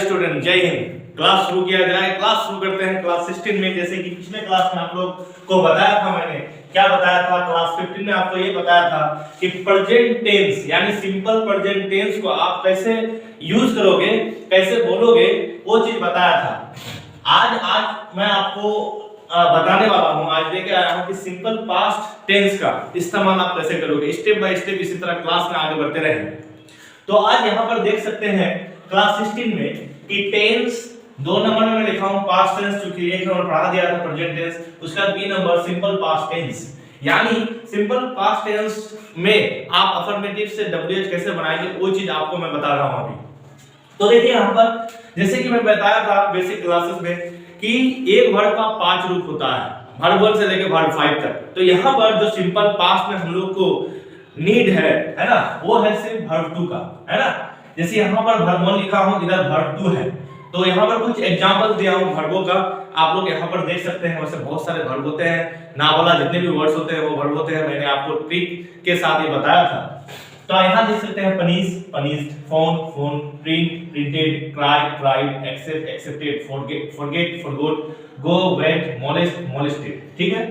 Student, जय Hind. Class शुरू किया जाए। क्लास शुरू करते हैं क्लास 16 में। जैसे कि पिछले क्लास में आप लोग को बताया था, मैंने क्या बताया था, क्लास 15 में आपको ये बताया था कि प्रेजेंट टेंस यानी सिंपल प्रेजेंट टेंस को आप कैसे यूज करोगे, कैसे बोलोगे, वो चीज बताया था। आज मैं आपको बताने वाला हूं, आज लेके आया हूं कि सिंपल पास्ट टेंस का इस्तेमाल आप कैसे करोगे। स्टेप बाय स्टेप इसी तरह क्लास में आगे बढ़ते रहेंगे। तो आज यहां पर देख सकते हैं क्लास 16 में कि टेंस 2 नंबर में लिखा हूं पास्ट टेंस, क्योंकि 1 नंबर पढ़ा दिया था प्रेजेंट टेंस, उसका B number simple past tense. यानी सिंपल पास्ट टेंस में आप अफर्मेटिव से डब्ल्यूएच कैसे बनाएंगे वो चीज आपको मैं बता रहा हूं अभी। तो देखिए यहां पर जैसे कि मैं बताया था बेसिक क्लासेस में कि एक वर्ब का 5 रूप होता है, वर्ब 1 से लेकर वर्ब 5 तक। तो यहां पर जो सिंपल पास्ट में हम लोग को नीड है ना, वो है सिर्फ वर्ब 2 का, है ना। जैसे यहां पर वर्ब 1 लिखा हूं, इधर वर्ब 2 है, तो यहां पर कुछ एग्जांपल दिया हूं वर्बों का, आप लोग यहां पर देख सकते हैं। वैसे बहुत सारे वर्ब होते हैं, नावला जितने भी वर्ड्स होते हैं वो वर्ब होते हैं, मैंने आपको ट्रिक के साथ ये बताया था। तो यहां देख सकते हैं punish, punished, phone, phone, print, printed, cry, cried, accept, accepted, forget, forget, forgot, go, went, molest, molested. ठीक है।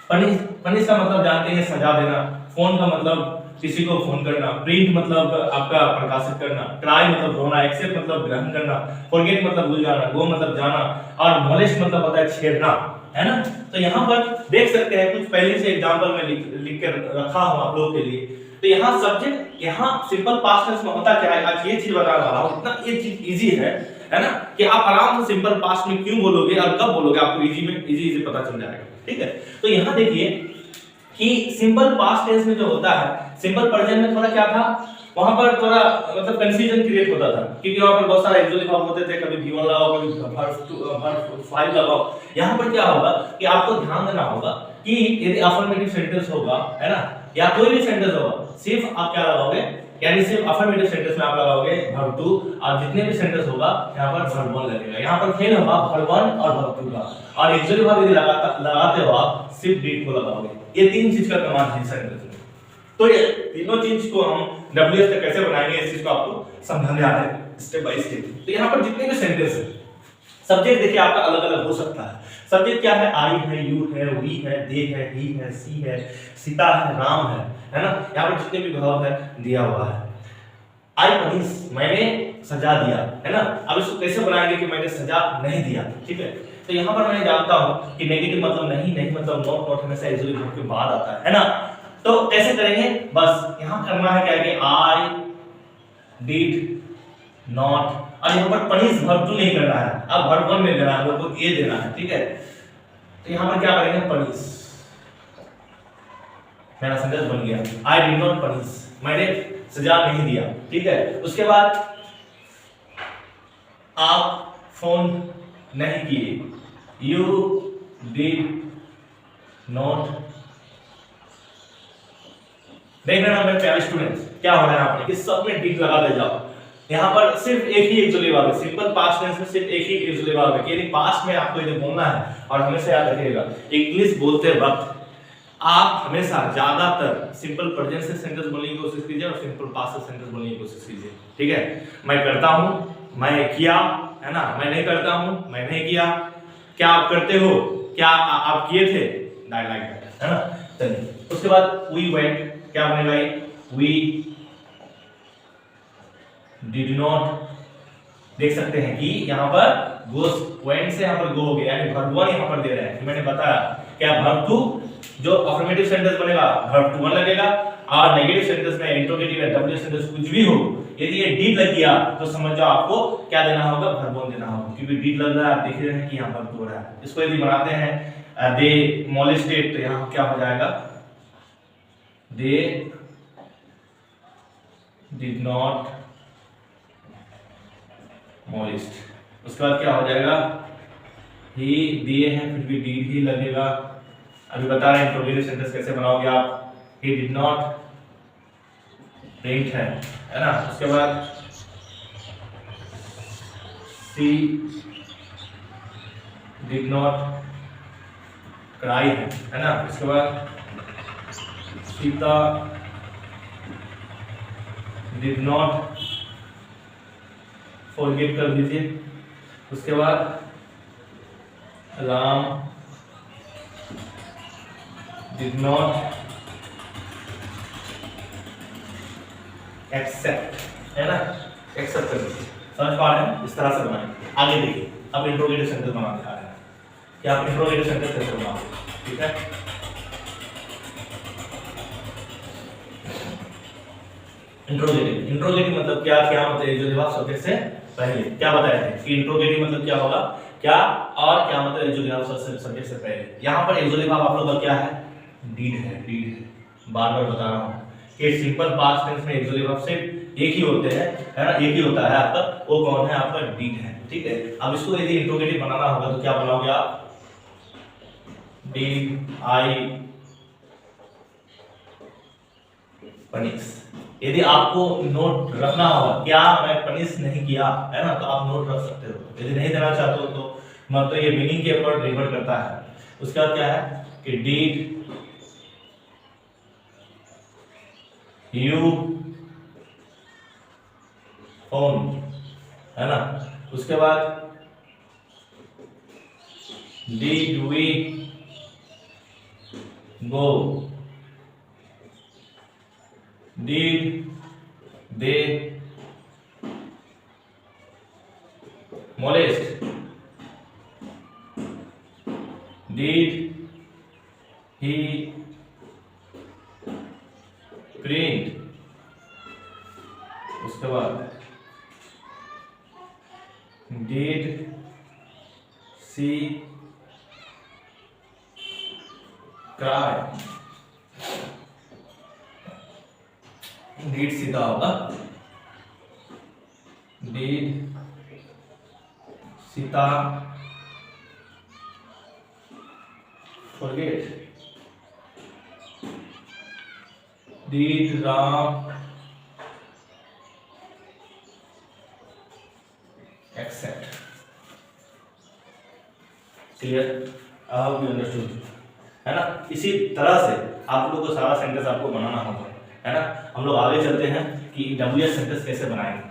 पनिश, पनिश का मतलब जानते हैं सजा देना, फोन का मतलब किसी को फोन करना, प्रिंट मतलब आपका प्रकाशित करना, क्राई मतलब रोना, एक्सेप्ट मतलब ग्रहण करना, फॉरगेट मतलब भूल जाना, गो मतलब जाना, और मोलेस्ट मतलब होता है छेड़ना, है ना। तो यहाँ पर देख सकते हैं कुछ पहले से एग्जांपल में लिख कर रखा हूं आप लोगों के लिए। तो यहाँ सब्जेक्ट, यहाँ सिंपल पास्ट टेंस में होता क्या है, आज ये चीज बताने वाला हूं। इतना ये चीज इजी है ना, कि आप आराम से सिंपल पास्ट में क्यों बोलोगे और कब बोलोगे आपको इजी पता चल जाएगा। ठीक है। तो यहाँ देखिए कि सिंपल पास्ट टेंस में जो होता है, सिंपल प्रेजेंट में थोड़ा क्या था, वहां पर थोड़ा मतलब कंफ्यूजन क्रिएट होता था, क्योंकि वहां पर बहुत सारे एक्चुअली फॉर्म होते थे, कभी V1 लगाओ, कभी वर्ब 5 लगाओ। यहां पर क्या होगा कि आपको ध्यान देना होगा कि यदि अफर्मेटिव सेंटेंस होगा, है ना, या कोई भी सेंटेंस होगा, सिर्फ आप क्या लगाओगे, यानी सिर्फ अफर्मेटिव सेंटेंस में आप लगाओगे वर्ब 2, और जितने भी सेंटेंस होगा यहां पर वर्ब 1 लगेगा। यहां पर फेल होगा वर्ब 1 और वर्ब 2 का, और एक्चुअली वर्ब यदि लगाते हो आप सिर्फ डीड को लगाओगे। ये तीन चीज का कमाल है सेंटेंस में। तो ये तीनों चीज को हम डब्ल्यूएच तक कैसे बनाएंगे इस चीज को आपको समझाने आ रहे हैं स्टेप बाय स्टेप। तो यहाँ पर जितने भी सेंटेंस है, सब्जेक्ट देखिए आपका अलग अलग हो सकता है। सब्जेक्ट क्या है, आई है, यू है, वी है, दे है, ही है, सी है, सीता है, राम है ना। यहाँ पर जितने भी भाव है दिया हुआ है। आई पनिश, मैंने सजा दिया, है ना। अब इसको कैसे बनाएंगे कि मैंने सजा नहीं दिया। ठीक है। तो यहाँ पर मैं जानता हूँ कि नेगेटिव मतलब नहीं, नहीं मतलब नॉट, नॉट हमेशा एक्चुअली वर्ब के बाद आता है ना। तो कैसे करेंगे, बस यहाँ करना है क्या कि आई डिड नॉट, और यहाँ पर पनिश वर्ब 2 नहीं करना है, अब वर्ब 1 में देना है, वो को ए देना है। ठीक है। तो यहाँ पर क्या करेंगे, पनिश, मेरा सेंटेंस बन गया, आई डिड नॉट पनिश, मैंने सजा नहीं दिया। ठीक है। उसके बाद आप फोन नहीं किए, यू डिड नॉट। देख रहे हैं मेरे प्यारे स्टूडेंट्स, क्या हो रहा है आपने कि सब में डिड लगा दे जाओ। यहाँ पर सिर्फ एक ही एक्चुअली वर्ब है, सिंपल पास्ट टेंस में सिर्फ एक ही एक्चुअली वर्ब है, यानी पास्ट में आपको ये बोलना है। और हमेशा याद रखिएगा, इंग्लिश बोलते वक्त आप हमेशा ज्यादातर सिंपल प्रेजेंट से सेंटेंस बोलने की कोशिश कीजिए और सिंपल पास्ट से सेंटेंस बोलने की कोशिश कीजिए। ठीक है। मैं करता हूं, मैं किया, है ना, मैं नहीं करता हूं, मैं नहीं किया, क्या आप करते हो, क्या आप किए थे, डायलॉग, है ना। चलिए उसके बाद वी वेंट, क्या बनेगा, वी डिड नॉट। देख सकते हैं कि यहाँ पर गोस, वेंट से यहाँ पर गो हो गया, यानी वर्ब 1 यहाँ पर दे रहे हैं। मैंने बताया क्या वर्ब 2 जो अफर्मेटिव सेंटेंस बनेगा वर्ब 1 लगेगा, और नेगेटिव सेंटेंस में इंट्रोगेटिव या डब्ल्यू सेंटेंस कुछ भी हो, यदि ये डिड लग गया तो समझ जाओ आपको क्या देना होगा, वर्ब 1 देना होगा, क्योंकि डिड लग रहा है, आप देख रहे हैं कि यहाँ वर्ब 2 हो रहा है। इसको यदि बनाते हैं दे मोलेस्टेड, तो यहाँ क्या हो जाएगा, दे डिड नॉट मोलेस्ट। उसके बाद क्या हो जाएगा, ही दिए हैं, फिर भी डिड ही लगेगा। अभी बता रहे हैं इंट्रोगेटिव सेंटेंस कैसे बनाओगे आप, ही डिड नॉट प्रिंट है ना। उसके बाद सी डिड नॉट क्राई है ना। उसके बाद सीता डिड नॉट फॉरगेट कर दीजिए। उसके बाद राम डिड नॉट एक्सेप्ट, है ना, एक्सेप्ट कर दीजिए। समझ पा रहे हैं? इस तरह से बनाएंगे। आगे देखिए, अब इंट्रोगेटिव सेंटेंस बना दिखा रहे हैं कि आप इंट्रोगेटिव सेंटेंस कैसे बनाओगे। ठीक है, इंट्रोगेटिव मतलब क्या, क्या मतलब एग्जॉटिव सब्जेक्ट से पहले क्या बताए थे कि इंट्रोगेटिव मतलब क्या होगा, क्या और क्या मतलब एग्जॉटिव सब्जेक्ट से पहले। यहाँ पर एग्जॉटिव आप लोग का क्या है, डीड है, डीड है। बार बार बता रहा हूँ कि सिंपल पास्ट टेंस में एग्जॉटिव सिर्फ एक ही होते हैं, है ना, एक ही होता है आपका, वो कौन है, आपका डीड है। ठीक है, अब इसको यदि इंट्रोगेटिव बनाना होगा तो क्या बनाओगे आप, डीड आई पनिश। यदि आपको नोट रखना होगा क्या मैं पनिश नहीं किया, है ना, तो आप नोट रख सकते हो। यदि नहीं देना चाहते हो तो मतलब ये मीनिंग के ऊपर निर्भर करता है। उसके बाद क्या है कि डिड यू फोन, है ना, उसके बाद did we go, did they molest, did he print, उसके बाद did she cry, डीड सीधा होगा, did Sita forget, did Ram accept. Clear, अब अंडरस्टूड, है ना। इसी तरह से आप लोगों को सारा सेंटेंस आपको बनाना होगा, है ना। हम लोग आगे चलते हैं कि डब्ल्यूएच सेंटेंस कैसे बनाएंगे।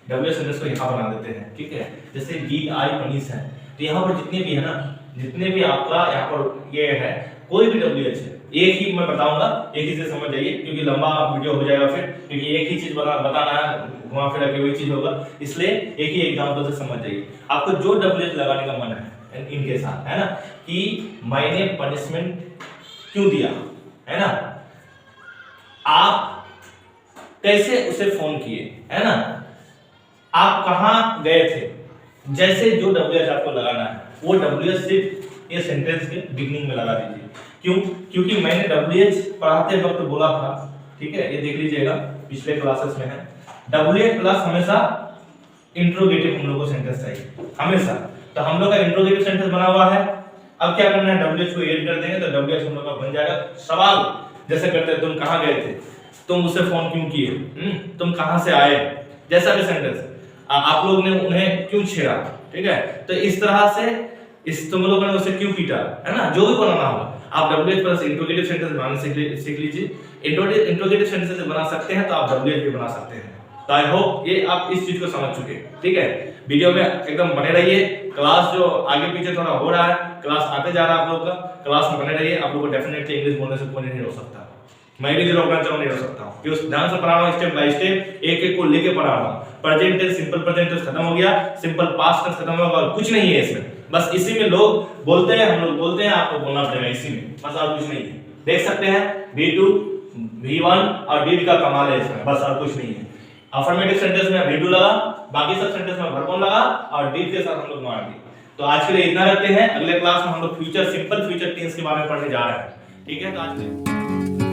डब्ल्यूएच सेंटेंस को यहाँ बना देते हैं। ठीक है, जैसे डीड आई पनिश है, तो यहाँ पर जितने भी है ना, जितने भी आपका यहाँ पर ये है, कोई भी डब्ल्यूएच है, एक ही मैं बताऊंगा, एक ही से समझ जाइए क्योंकि लंबा वीडियो हो जाएगा फिर, क्योंकि एक ही चीज बताना है, घुमा फिरा के वही चीज होगा, इसलिए एक ही एग्जांपल से समझ जाइए। आपको जो डब्ल्यूएच लगाने का मन है इनके साथ, है ना, कि मैंने पनिशमेंट क्यों दिया, है ना, आप कैसे उसे फोन किए, है ना, आप कहां गए थे, जैसे जो डब्ल्यूएच आपको लगाना है वो डब्ल्यूएच सिर्फ ये सेंटेंस के बिगिनिंग में लगा दीजिए। क्यों, क्योंकि मैंने डब्ल्यूएच पढ़ाते वक्त बोला था, ठीक है, ये देख लीजिएगा पिछले क्लासेस में है, डब्ल्यूएच प्लस हमेशा इंट्रोगेटिव हम लोग को सेंटेंस चाहिए हमेशा। तो हम लोग का इंट्रोगेटिव सेंटेंस बना हुआ है, अब क्या करना है, डब्ल्यूएच को ऐड कर देंगे तो डब्ल्यूएच हम लोग का बन जाएगा सवाल, जैसे करते हैं, तुम कहां गए थे, तुम उसे फोन क्यों किए, तुम कहां से आए, जैसा भी सेंटेंस, आप लोग ने उन्हें क्यों छेड़ा, ठीक है, तो इस तरह से इस तुम लोगों ने उसे क्यों पीटा, है ना, जो भी बनाना होगा आप डब्ल्यूएच प्लस इंट्रोगेटिव सेंटेंस बनाने सीख लीजिए। इंट्रोगेटिव सेंटेंस बना सकते हैं तो आप डब्ल्यूएच भी बना सकते हैं। तो आई होप ये आप इस चीज को समझ चुके हैं। ठीक है, वीडियो में एकदम बने रहिए, क्लास जो आगे पीछे थोड़ा हो रहा है, क्लास आते जा रहा है आप लोग का, क्लास में बने रहिए, आप लोग को डेफिनेटली इंग्लिश बोलने से कोई नहीं रोक सकता, मैं भी रोकना चाहूँ नहीं हो सकता हूँ, कि उस ध्यान से पढ़ा रहा हूँ, स्टेप बाय स्टेप एक एक को लेके पढ़ा रहा हूँ। Present tense, simple present tense खत्म हो गया, सिंपल पास्ट टेंस खत्म हो गया, कुछ नहीं है इसमें, बस इसी में लोग बोलते हैं, हम लोग बोलते हैं, आपको बोलना पड़ेगा इसी में, बस और कुछ नहीं है। देख सकते हैं V2, V1 और did का कमाल है इसमें, बस और कुछ नहीं है। अफर्मेटिव सेंटेंस में V2 लगा, बाकी सब सेंटेंस में वर्ब लगा और did के साथ हम लोग मार दिए। तो आज के लिए इतना रखते हैं, अगले क्लास में हम लोग फ्यूचर, सिंपल फ्यूचर टेंस के बारे में पढ़ने जा रहे हैं। ठीक है, तो आज